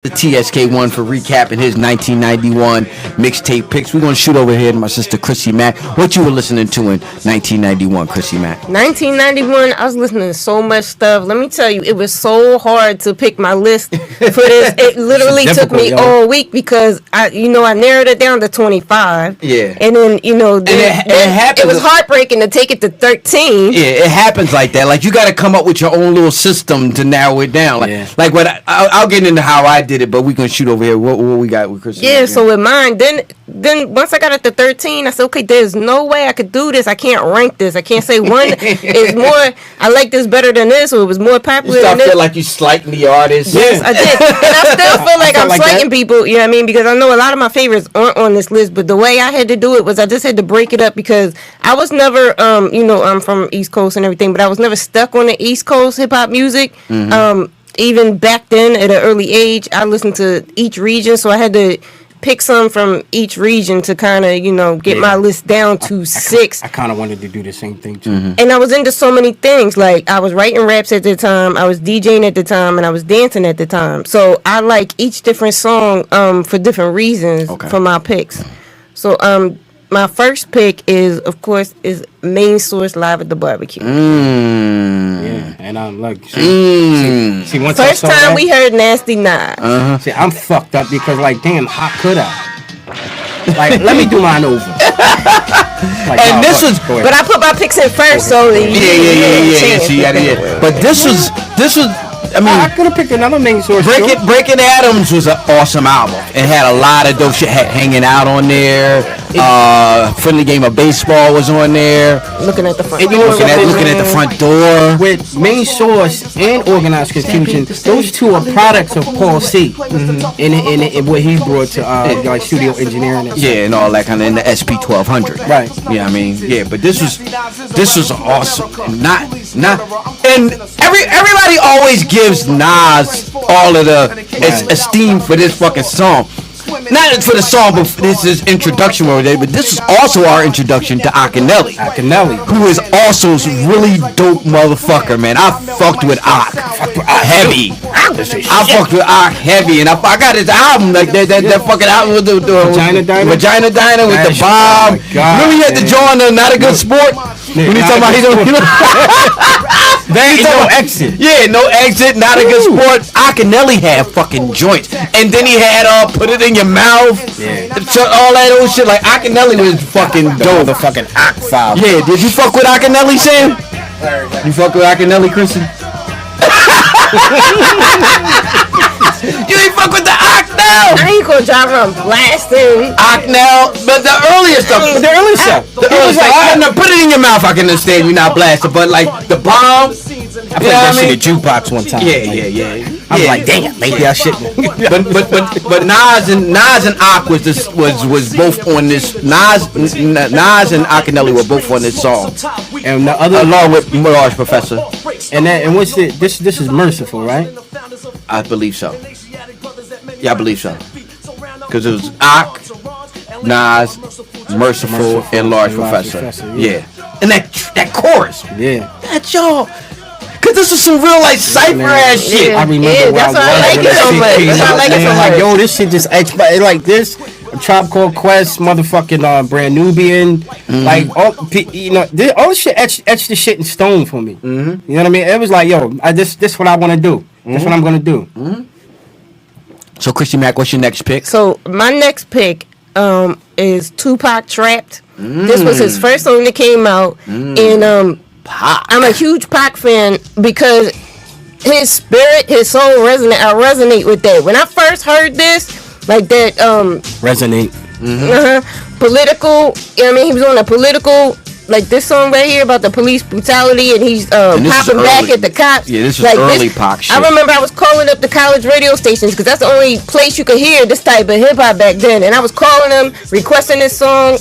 The TSK1 for recapping his 1991 mixtape picks. We're going to shoot over here to my sister Chrissy Mack. What you were listening to in 1991, Chrissy Mack? 1991, I was listening to so much stuff. Let me tell you, it was so hard to pick my list for this. It literally took me all week because I narrowed it down to 25. Yeah. And then, it was heartbreaking to take it to 13. Yeah, it happens like that. Like, you got to come up with your own little system to narrow it down. Like what I'll get into how I did it, but we gonna shoot over here. What we got with Chris? Yeah, so with mine, then once I got it to 13, I said, okay, there's no way I could do this. I can't rank this. I can't say one is more. I like this better than this, or it was more popular. You than this. Feel like you slighting the artist. Yes, I did, and I still feel like I'm slighting people. You know what I mean? Because I know a lot of my favorites aren't on this list, but the way I had to do it was I just had to break it up because I was never, I'm from East Coast and everything, but I was never stuck on the East Coast hip hop music. Mm-hmm. Even back then, at an early age, I listened to each region, so I had to pick some from each region to kind of, get my list down to 6. I kind of wanted to do the same thing, too. Mm-hmm. And I was into so many things. Like, I was writing raps at the time, I was DJing at the time, and I was dancing at the time. So I like each different song for different reasons for my picks. So, my first pick is Main Source Live at the Barbecue. Yeah, and look, see, once first time we heard Nasty Nas. See, I'm fucked up because, like, damn, how could I? Like, let me do mine over. Like, and but I put my picks in first, so yeah. But this was. I mean, I could have picked another Main Source. Breaking Atoms was an awesome album. It had a lot of dope shit hanging out on there. Friendly Game of Baseball was on there. Looking at the front door. Looking at the front door. With Main Source and Organized Confusion, those two are products of Paul C. And what he brought to like studio engineering. And all that kind of in the SP 1200. Right. Yeah, I mean, but this was awesome. Not and everybody always gives Nas all of the esteem for this fucking song. Not for the song, but this is introduction over there. But this is also our introduction to Akinelli, who is also a really dope motherfucker, man. I fucked with Ak heavy. I fucked with Ak heavy, and I got his album, like that fucking album with the Vagina Diner with the bomb. Remember he had the jaw on the Not a Good Sport? When he talking about he don't. There ain't no exit. Yeah, no exit, Not a Good Sport. Akinelli had fucking joints, and then he had Put It in Your Mouth. Yeah. All that old shit. Like Akinelli was fucking dope. The fucking Ak file. Yeah, did you fuck with Akinelli, Sam? You fuck with Akinelli, Christian? You ain't fuck with the Ak now. I ain't gonna drive around blasting Ak now, but the earlier stuff. The early stuff. Put it in your mouth. I can understand you're not blasting, but like the bomb. I played that shit at Jukebox one time. Yeah. I was like, damn, maybe I shouldn't. but Nas and Ak was both on this. Nas and Akinelli were both on this song, and the other along with Mirage Professor. And what's it? This is Merciful, right? I believe so. Yeah, I believe so. Because it was Ak, Nas, Merciful, and Large Professor. Yeah. And that chorus. Yeah. That's y'all. Cause this is some real cypher ass shit. I remember that's why I like it so much. That's why I like it so much. Yo, this shit just like this. Tribe Called Quest, motherfucking Brand Nubian, like all this shit etched the shit in stone for me. Mm-hmm. You know what I mean? It was like, yo, this what I want to do. Mm-hmm. That's what I'm gonna do. Mm-hmm. So, Chrissy Mack, what's your next pick? So my next pick is Tupac Trapped. This was his first song that came out, and I'm a huge Pac fan because his spirit, his soul I resonate with that. When I first heard this, like that resonate. Political, you know what I mean? He was on a political, like this song right here about the police brutality, and he's popping back at the cops. Yeah, this is like early Pac shit. I remember I was calling up the college radio stations because that's the only place you could hear this type of hip hop back then, and I was calling them, requesting this song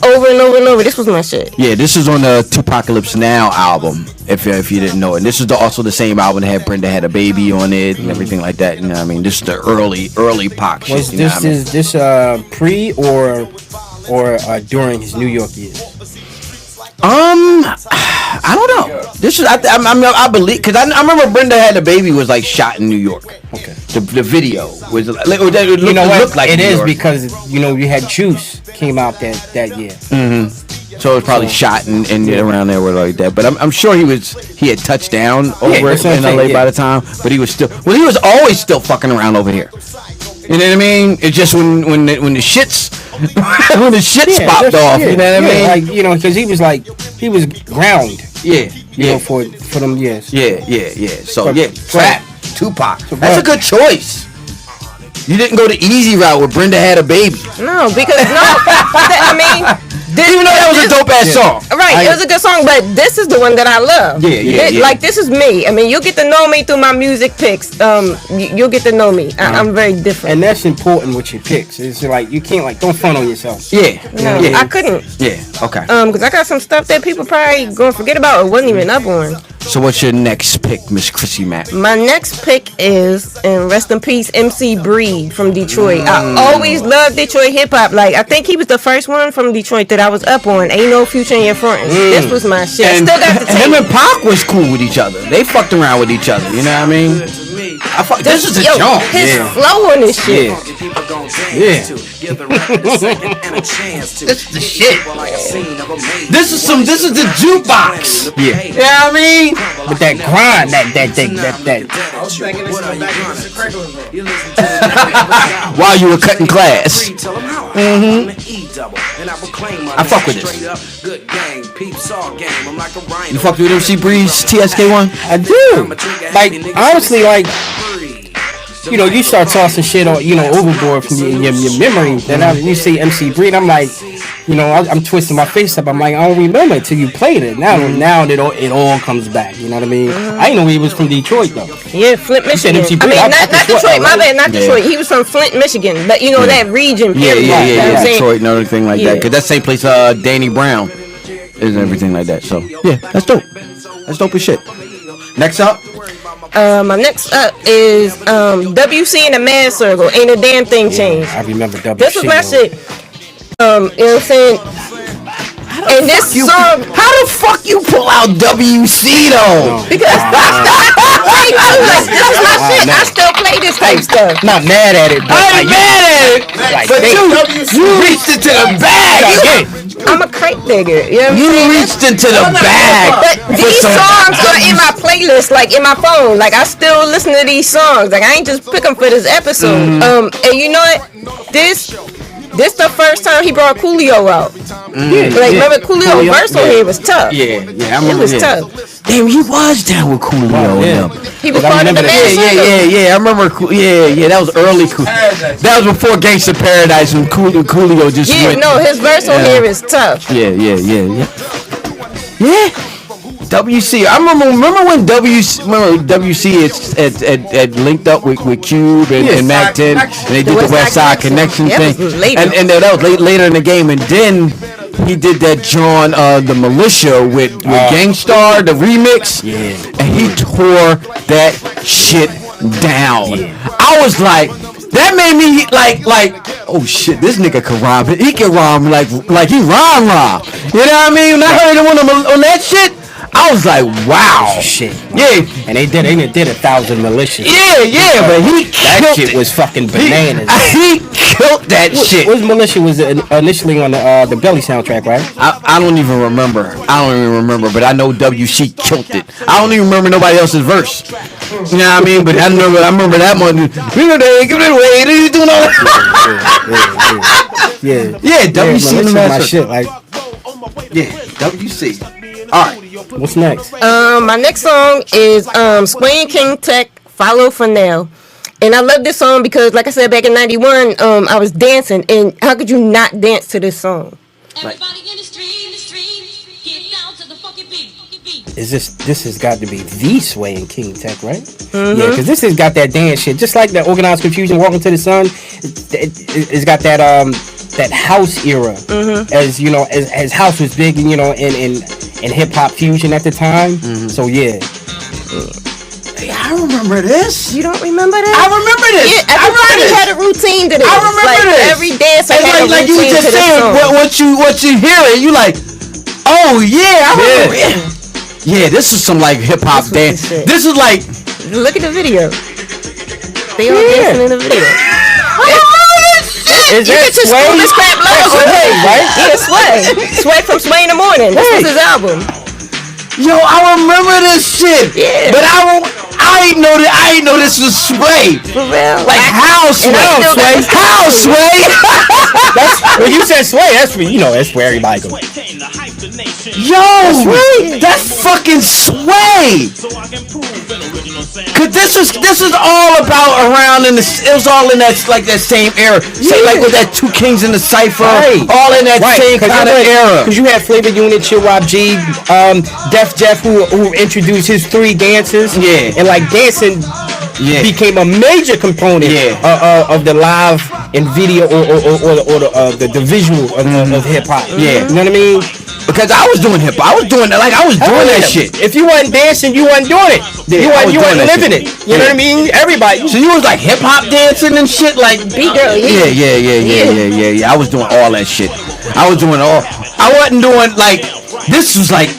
over and over and over. This was my shit. Yeah, this is on the Tupacalypse Now album, if you didn't know. And this is also the same album that had Brenda Had a Baby on it and everything like that. You know what I mean? This is the early Pac shit. Was this pre or during his New York years? I don't know. This is I believe because I remember Brenda Had a Baby was like shot in New York. Okay. The video was like, it You know what? looked like It New is York. because you had Juice came out that year. So it was probably shot and around there with like that. But I'm sure he had touched down over that's what I'm in LA saying, by the time. But he was always still fucking around over here. You know what I mean? It's just when the shits when the shits popped off. You know what I mean? Like because he was ground. Yeah. You know, for them years. Yeah. So But- Trap, Tupac. So, That's a good choice. You didn't go the easy route where Brenda had a baby. No, because I mean. Even though that was a dope ass song. Right, it was a good song, but this is the one that I love. Yeah. Like, this is me. I mean, you'll get to know me through my music picks. You'll get to know me. I'm very different. And that's important with your picks. It's like you can't don't front on yourself. Yeah. No, I couldn't. Yeah, okay. Because I got some stuff that people probably gonna forget about or wasn't even up on. So what's your next pick, Miss Chrissy Mack? My next pick is, and rest in peace, MC Breed from Detroit. I always loved Detroit hip hop. Like, I think he was the first one from Detroit that I was up on. Ain't no future in your front. This was my shit. And, I still got the tape. him and Pac was cool with each other. They fucked around with each other. You know what I mean? This is a joint. His flow on this shit. Yeah. This is the shit. This is the jukebox. Yeah. You know what I mean? But that grind, that. While you were cutting class. I fuck with this. You fucked with MC Breeze TSK1? I do. Like, honestly, like, you start tossing shit on, overboard from your memory. Then you see MC Breed, I'm like, I'm twisting my face up. I'm like, I don't remember it till you played it. Now it all comes back. You know what I mean? I didn't know he was from Detroit though. Yeah, Flint, Michigan. MC I Breed, mean, I not thought Detroit. right? My bad, not Detroit. He was from Flint, Michigan. But that region. Yeah, period. You know what I'm saying? Detroit and everything like that. Cause that same place, Danny Brown is everything like that. So yeah, that's dope. That's dope as shit. Next up. My next up is WC in the Mad Circle. Ain't a damn thing changed. I remember WC. This was my shit. You know what I'm saying? And this song, how the fuck you pull out WC though? because this is my shit. I still play this type stuff. Not mad at it. But I ain't mad at it, but you reached into the bag. I'm a crate digger. You know what I'm saying? You reached into the bag. But these songs are in my playlist, like in my phone. Like, I still listen to these songs. Like, I ain't just pick them for this episode. And you know what? This the first time he brought Coolio out. Remember Coolio verse on here was tough. Yeah, I remember. It was tough. Damn, he was down with Coolio. He was part of the Mad Circle. I remember. Yeah, that was early. That was before Gangsta Paradise when Coolio just went. No, his verse on here is tough. Yeah. WC. I remember when WC had linked up with Cube and Mac 10, and they did the West Side Connection thing. And that was later in the game, and then he did that John the Militia with Gangstar, the remix. Yeah. And he tore that shit down. I was like, that made me like, oh shit, this nigga can rhyme. He can rhyme like he rhyme. You know what I mean? When I heard him on that shit, I was like, wow. Shit. Yeah. And they did 1,000 Militias. Yeah, but he that killed shit it. was fucking bananas. He killed that shit. What Militia was initially on the Belly soundtrack, right? I don't even remember. But I know WC killed it. I don't even remember nobody else's verse. You know what I mean? But I remember that one. Give it away. You doing all that? Yeah, WC in the my Master. shit. Like, WC. All right. What's next? My next song is Sway and King Tech, Follow for Now. And I love this song because, like I said, back in 91, I was dancing. And how could you not dance to this song? Everybody in the street, get down to the fucking beat. This has got to be the Sway and King Tech, right? Yeah, because this has got that dance shit. Just like that Organized Confusion, Walking to the Sun, it's got that house era. As you know, as house was big, in hip hop fusion at the time. So yeah. I remember this. You don't remember that? I remember this. Yeah, everybody had a routine to this. I remember this. Every dancer had a like you were routine just to this saying, song. what you hear it, you like, oh yeah, I remember it. Yeah, this is some like hip hop dance. This is like, Look at the video. They all dancing in the video. Is You that get to Sway? school this crap That's logo. Sway, right? Yeah, Sway. Sway from Sway in the Morning. This was his album. Yo, I remember this shit. Yeah. But I ain't know this was Sway. For real. Like how Sway? still got this How Sway? That's when you said Sway. That's for that's where everybody goes. Yo, that's fucking Sway. Cause this was all about around in it was all in that like that same era. Say like with that Two Kings in the Cypher, all in that same kind of era. Cause you had Flavor Unit, Chill Wop G, Def Jeff who introduced his 3 dances. Yeah. And like dancing became a major component of the live and video or the visual of hip hop. Yeah. You know what I mean? Because I was doing hip hop. I was doing that shit. If you wasn't dancing, you wasn't doing it. Yeah, you wasn't living shit. it. You know what I mean? Everybody. So you was like hip hop dancing and shit, like B-girl, yeah. I was doing all that shit. I wasn't doing like this was like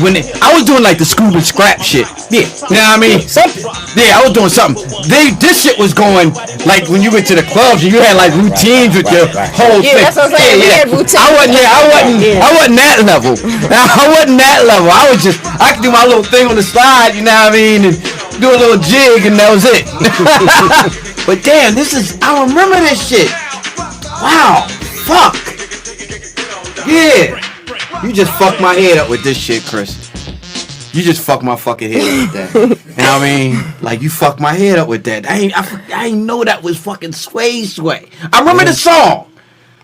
when I was doing like the Scoob and Scrap shit. Yeah, you know what I mean? Something. Yeah, I was doing something. This shit was going like when you went to the clubs and you had like routines with your whole thing. Yeah, that's what I'm saying. We had routines. I wasn't that level. I wasn't that level. I could do my little thing on the slide, you know what I mean, and do a little jig, and that was it. But damn, I remember this shit. Wow, fuck. Yeah. You just fucked my head up with this shit, Chris. You just fucked my fucking head up with that. You know what I mean? Like, you fucked my head up with that. I ain't know that was fucking Sway. I remember the song,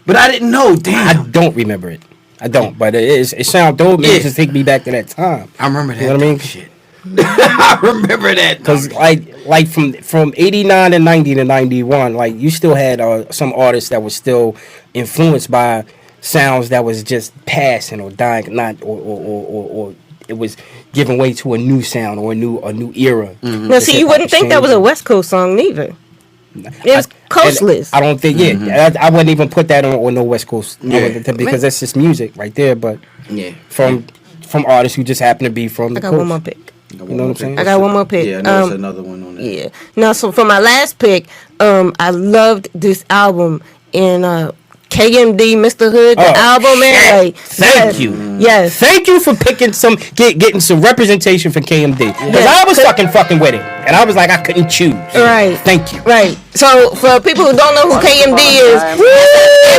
but I didn't know. Damn. I don't remember it. I don't, but it sounds dope. Man, just take me back to that time. I remember that. You know what I mean? Shit. I remember that. Because like from 89 to 90 to 91, like you still had some artists that were still influenced by sounds that was just passing or dying, not or it was giving way to a new sound or a new era. Mm-hmm. Now, see, you wouldn't think that was a West Coast song neither. It was coastless. I don't think. Yeah, I wouldn't even put that on no West Coast because that's just music right there. But from artists who just happen to be from the I got coast. one more pick. You know what I'm saying? I got one more pick. Yeah, there's another one on there. Yeah. Now, so for my last pick, I loved this album in KMD, Mr. Hood, the album, man. Like, Thank you. Yes. Thank you for picking getting some representation for KMD. Because I was fucking with it. And I was like, I couldn't choose. Right. Thank you. Right. So, for people who don't know who KMD is,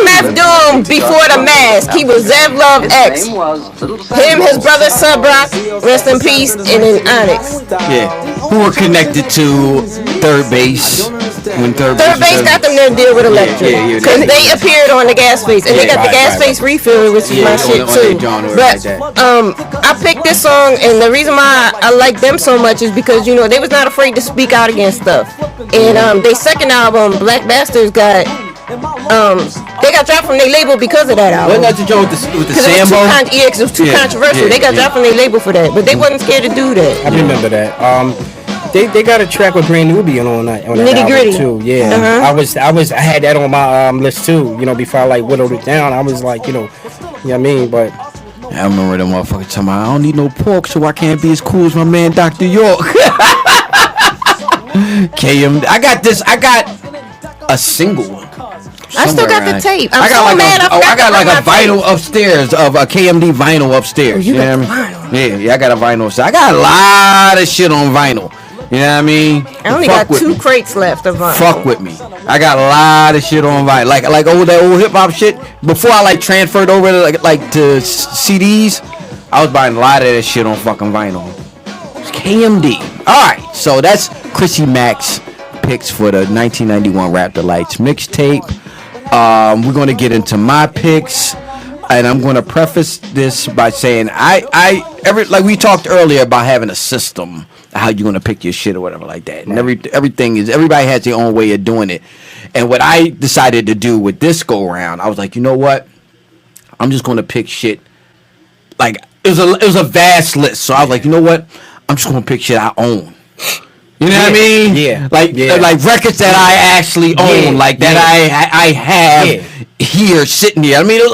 MF Doom before the mask. He was Zev Love X. Him, his brother Subrock, rest in peace, and then Onyx. Yeah. Who were connected to Third Base. When Third Base got them to deal with Electric. Because they appeared on the Gas Face. And they got the Gas Face refill, which is my shit too. But I picked this song, and the reason why I like them so much is because, you know, they was not afraid to speak out against stuff. And their second album, Black Bastards, they got dropped from their label because of that album. Wasn't that the joint with the Sambo? It was too controversial. They got dropped from their label for that. But they wasn't scared to do that. I remember that. They got a track with Brand Nubian on that Nitty Gritty too. Yeah, I had that on my list too. You know, before I like whittled it down, I was like, you know what I mean. But I remember them motherfuckers talking about, I don't need no pork, so I can't be as cool as my man Dr. York. KM, I got a single one. I still got the tape. I got like a vinyl upstairs of a KMD vinyl upstairs. You know got what I mean? Yeah, I got a vinyl upstairs. I got a lot of shit on vinyl. You know what I mean? I only got 2 crates left of vinyl. Fuck with me. I got a lot of shit on vinyl. Like that old hip hop shit. Before I like transferred over to like to CDs, I was buying a lot of that shit on fucking vinyl. It's KMD. All right, so that's Chrissy Mack's picks for the 1991 Rap Delites mixtape. We're gonna get into my picks, and I'm gonna preface this by saying like we talked earlier about having a system, how you gonna pick your shit or whatever like that, and everybody has their own way of doing it. And what I decided to do with this go around, I was like, you know what? I'm just gonna pick shit. Like it was a vast list, so I was like, you know what? I'm just gonna pick shit I own. You know what I mean? Yeah. Like records that I actually own, like that I have here sitting here. I mean.